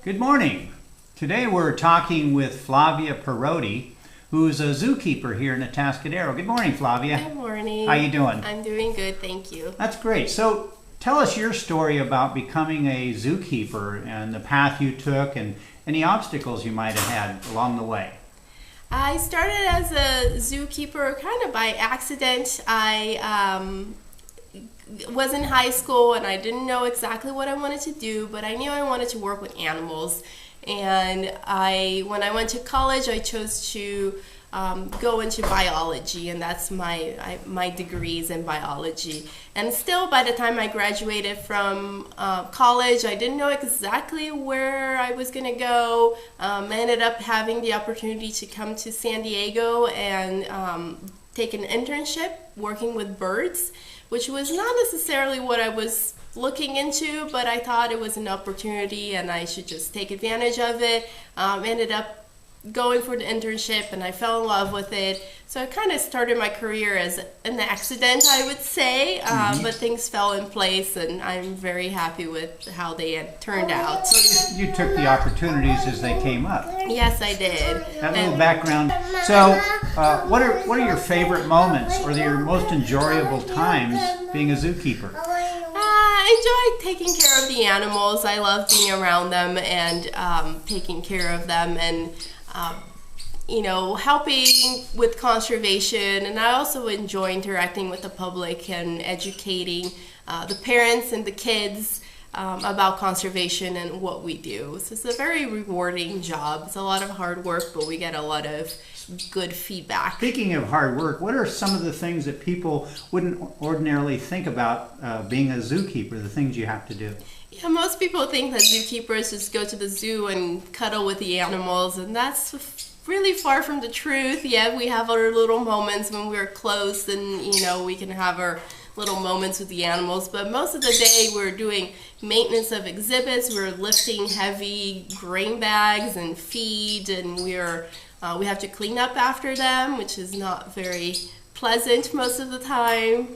Good morning. Today we're talking with Flavia Parotti, who's a zookeeper here in Atascadero. Good morning, Flavia. Good morning. How you doing? I'm doing good, thank you. That's great. So tell us your story about becoming a zookeeper and the path you took and any obstacles you might have had along the way. I started as a zookeeper kind of by accident. I was in high school and I didn't know exactly what I wanted to do, but I knew I wanted to work with animals. And when I went to college, I chose to go into biology, and that's my degrees in biology. And still, by the time I graduated from college, I didn't know exactly where I was going to go. I ended up having the opportunity to come to San Diego and take an internship working with birds, which was not necessarily what I was looking into, but I thought it was an opportunity and I should just take advantage of it. Ended up going for the internship and I fell in love with it. So I kind of started my career as an accident, I would say, but things fell in place and I'm very happy with how they had turned out. So you took the opportunities as they came up. Yes, I did. That little background. So what are your favorite moments or your most enjoyable times being a zookeeper? I enjoy taking care of the animals. I love being around them and taking care of them and helping with conservation. And I also enjoy interacting with the public and educating the parents and the kids about conservation and what we do. So it's a very rewarding job. It's a lot of hard work, but we get a lot of good feedback. Speaking of hard work, what are some of the things that people wouldn't ordinarily think about being a zookeeper, the things you have to do? Yeah, most people think that zookeepers just go to the zoo and cuddle with the animals, and that's really far from the truth. Yeah, we have our little moments when we're close and, we can have our little moments with the animals, but most of the day we're doing maintenance of exhibits, we're lifting heavy grain bags and feed, and we have to clean up after them, which is not very pleasant most of the time.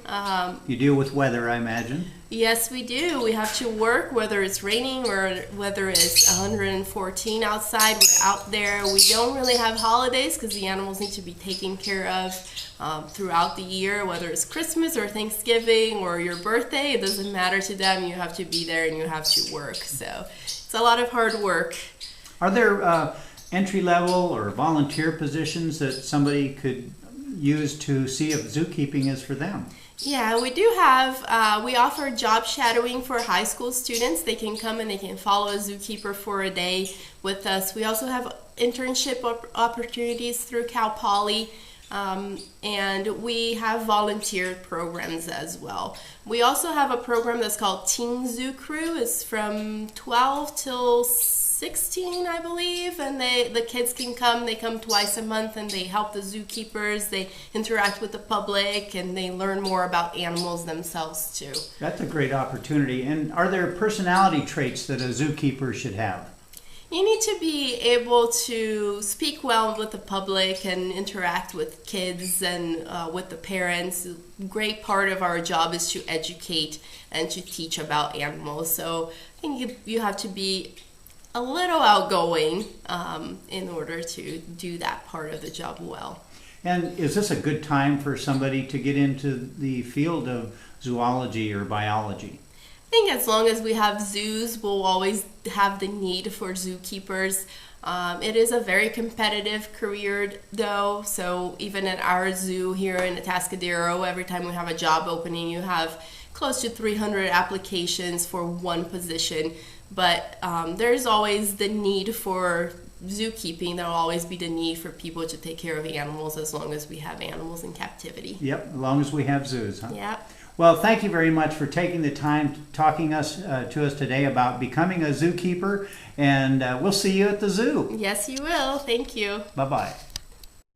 You deal with weather, I imagine? Yes, we do. We have to work whether it's raining or whether it's 114 outside. We're out there. We don't really have holidays because the animals need to be taken care of throughout the year, whether it's Christmas or Thanksgiving or your birthday. It doesn't matter to them. You have to be there and you have to work. So it's a lot of hard work. Are there entry-level or volunteer positions that somebody could use to see if zookeeping is for them? Yeah, we do have, we offer job shadowing for high school students. They can come and they can follow a zookeeper for a day with us. We also have internship opportunities through Cal Poly, and we have volunteer programs as well. We also have a program that's called Teen Zoo Crew. It's from 12 till 16, I believe, and the kids can come. They come twice a month and they help the zookeepers. They interact with the public and they learn more about animals themselves too. That's a great opportunity. And are there personality traits that a zookeeper should have? You need to be able to speak well with the public and interact with kids and with the parents. A great part of our job is to educate and to teach about animals. So I think you have to be a little outgoing in order to do that part of the job well. And is this a good time for somebody to get into the field of zoology or biology? I think as long as we have zoos, we'll always have the need for zookeepers. It is a very competitive career though, so even at our zoo here in Atascadero, every time we have a job opening, you have close to 300 applications for one position. But there's always the need for zookeeping. There will always be the need for people to take care of animals as long as we have animals in captivity. Yep, as long as we have zoos, huh? Yep. Well, thank you very much for taking the time talking to us today about becoming a zookeeper, and we'll see you at the zoo. Yes, you will. Thank you. Bye-bye.